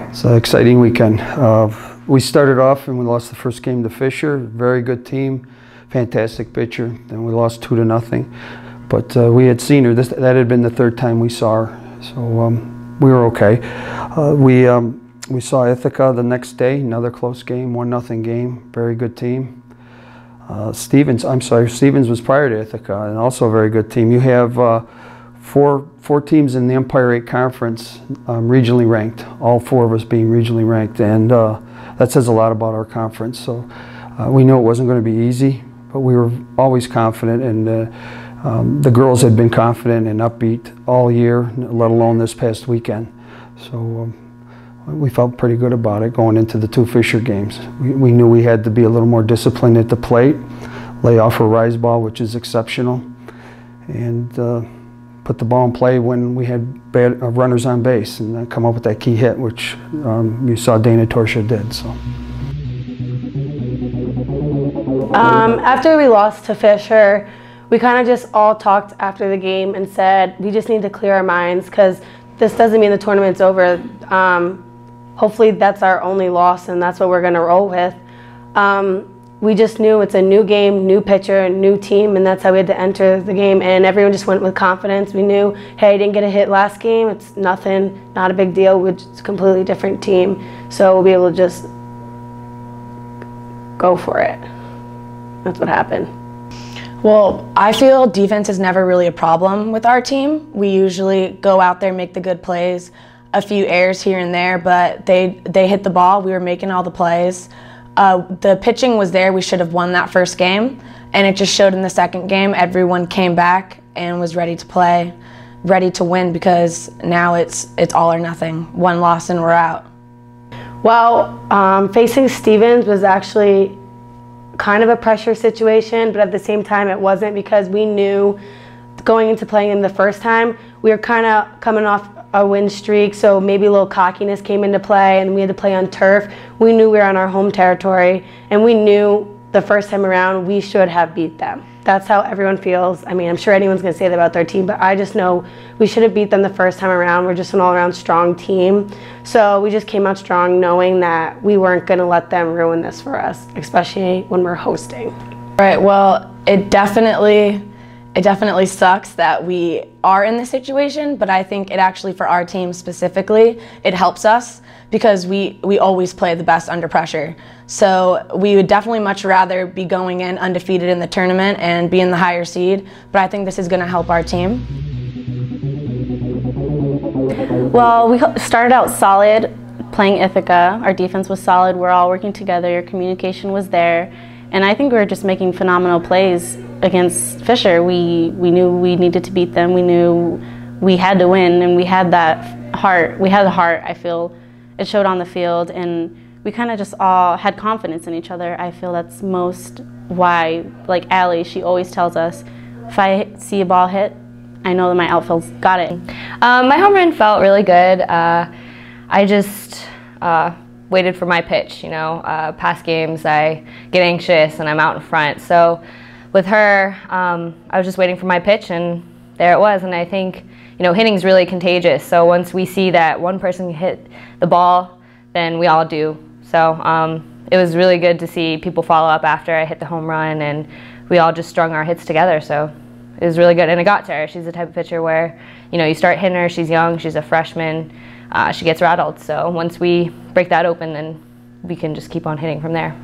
It's an exciting weekend. We started off and we lost the first game to Fisher. Very good team, fantastic pitcher. Then we lost 2-0. But we had seen her. That had been the third time we saw her, so we were okay. We saw Ithaca the next day, another close game, 1-0 game. Very good team. Stevens was prior to Ithaca, and also a very good team. You have four teams in the Empire 8 Conference regionally ranked, all 4 of us being regionally ranked, and that says a lot about our conference. So we knew it wasn't going to be easy, but we were always confident, and the girls had been confident and upbeat all year, let alone this past weekend. So we felt pretty good about it going into the 2 Fisher games. We knew we had to be a little more disciplined at the plate, lay off a rise ball, which is exceptional, and put the ball in play when we had bad runners on base, and come up with that key hit, which you saw Dana Torchia did. So. After we lost to Fisher, we kind of just all talked after the game and said we just need to clear our minds, because this doesn't mean the tournament's over. Hopefully that's our only loss, and that's what we're going to roll with. We just knew it's a new game, new pitcher, new team, and that's how we had to enter the game, and everyone just went with confidence. We knew, hey, didn't get a hit last game, it's nothing, not a big deal, it's a completely different team, so we'll be able to just go for it. That's what happened. Well, I feel defense is never really a problem with our team. We usually go out there, make the good plays, a few errors here and there, but they hit the ball. We were making all the plays. The pitching was there. We should have won that first game, and it just showed in the second game. Everyone came back and was ready to play, ready to win, because now it's all or nothing. One loss and we're out. Well, facing Stevens was actually kind of a pressure situation, but at the same time it wasn't, because we knew going into playing in the first time, we were kind of coming off a win streak, so maybe a little cockiness came into play, and we had to play on turf. We knew we were on our home territory, and we knew the first time around we should have beat them. That's how everyone feels. I mean, I'm sure anyone's going to say that about their team, but I just know we should have beat them the first time around. We're just an all-around strong team. So we just came out strong, knowing that we weren't going to let them ruin this for us, especially when we're hosting. Right, well, it definitely sucks that we are in this situation, but I think it actually, for our team specifically, it helps us, because we always play the best under pressure. So we would definitely much rather be going in undefeated in the tournament and be in the higher seed, but I think this is going to help our team. Well, we started out solid playing Ithaca. Our defense was solid. We're all working together. Communication was there. And I think we were just making phenomenal plays against Fisher. We knew we needed to beat them. We knew we had to win, and we had that heart. We had the heart, I feel. It showed on the field, and we kind of just all had confidence in each other. I feel that's most why, like Allie, she always tells us, if I see a ball hit, I know that my outfield's got it. My home run felt really good. I just waited for my pitch, you know. Past games I get anxious and I'm out in front. So with her, I was just waiting for my pitch, and there it was. And I think, you know, hitting's really contagious. So once we see that one person hit the ball, then we all do. So it was really good to see people follow up after I hit the home run, and we all just strung our hits together. So it was really good, and it got to her. She's the type of pitcher where, you know, you start hitting her, she's young, she's a freshman, she gets rattled. So once we break that open, then we can just keep on hitting from there.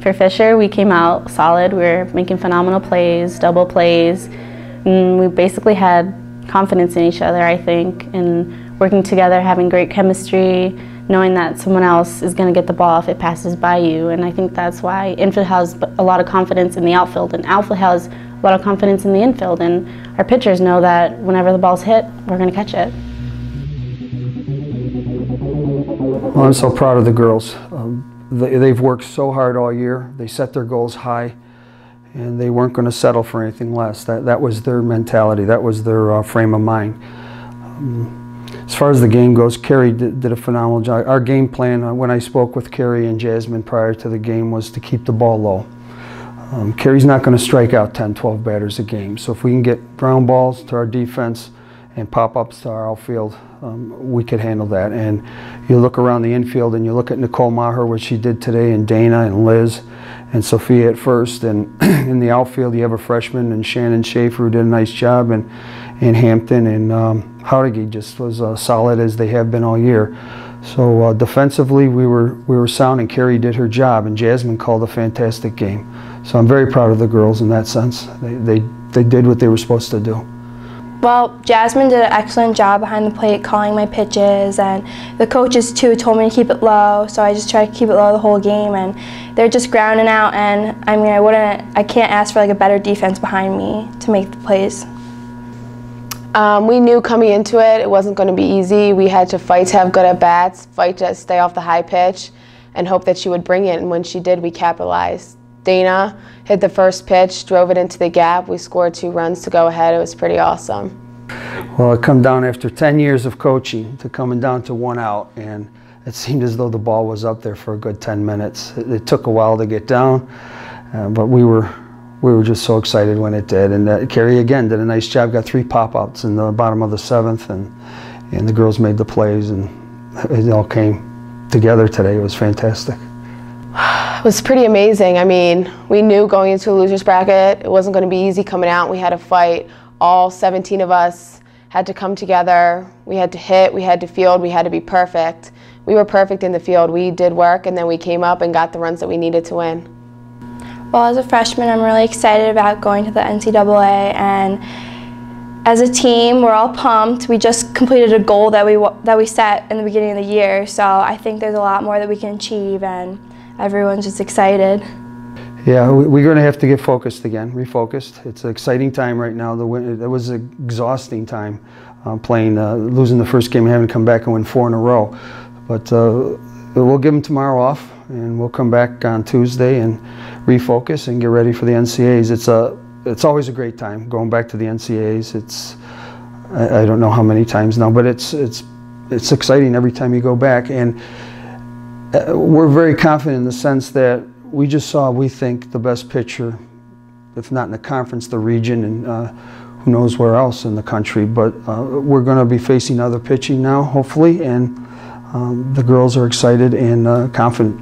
For Fisher, we came out solid. We were making phenomenal plays, double plays. And we basically had confidence in each other, I think, and working together, having great chemistry, knowing that someone else is going to get the ball if it passes by you. And I think that's why infield has a lot of confidence in the outfield, and outfield has a lot of confidence in the infield. And our pitchers know that whenever the ball's hit, we're going to catch it. Well, I'm so proud of the girls. They've worked so hard all year. They set their goals high, and they weren't going to settle for anything less. That was their mentality. That was their frame of mind. As far as the game goes, Kerri did a phenomenal job. Our game plan, when I spoke with Kerri and Jasmine prior to the game, was to keep the ball low. Kerri's not going to strike out 10, 12 batters a game. So if we can get ground balls to our defense and pop-ups to our outfield, we could handle that. And you look around the infield and you look at Nicole Maher, what she did today, and Dana and Liz and Sophia at first. And in the outfield, you have a freshman and Shannon Schaefer who did a nice job, and Hampton and Jauregui just was solid as they have been all year. So defensively, we were sound, and Kerri did her job, and Jasmine called a fantastic game. So I'm very proud of the girls in that sense. They did what they were supposed to do. Well, Jasmine did an excellent job behind the plate calling my pitches, and the coaches too told me to keep it low, so I just tried to keep it low the whole game, and they're just grounding out, and I mean, I can't ask for like a better defense behind me to make the plays. We knew coming into it, it wasn't going to be easy. We had to fight to have good at-bats, fight to stay off the high pitch, and hope that she would bring it, and when she did, we capitalized. Dana hit the first pitch, drove it into the gap. We scored 2 runs to go ahead. It was pretty awesome. Well, it come down after 10 years of coaching to coming down to 1 out, and it seemed as though the ball was up there for a good 10 minutes. It took a while to get down, but we were just so excited when it did. And Kerri again did a nice job, got 3 pop-outs in the bottom of the 7th, and the girls made the plays, and it all came together today. It was fantastic. It was pretty amazing. I mean, we knew going into a loser's bracket, it wasn't going to be easy coming out. We had to fight. All 17 of us had to come together. We had to hit, we had to field, we had to be perfect. We were perfect in the field. We did work, and then we came up and got the runs that we needed to win. Well, as a freshman, I'm really excited about going to the NCAA, and as a team, we're all pumped. We just completed a goal that we set in the beginning of the year, so I think there's a lot more that we can achieve, and everyone's just excited. Yeah, we're going to have to get focused again, refocused. It's an exciting time right now. It was an exhausting time losing the first game and having to come back and win 4 in a row. But we'll give them tomorrow off, and we'll come back on Tuesday and refocus and get ready for the NCAAs. It's always a great time going back to the NCAAs. I don't know how many times now, but it's exciting every time you go back. And we're very confident in the sense that we just saw, we think, the best pitcher, if not in the conference, the region, and who knows where else in the country. But we're going to be facing other pitching now, hopefully, and the girls are excited and confident.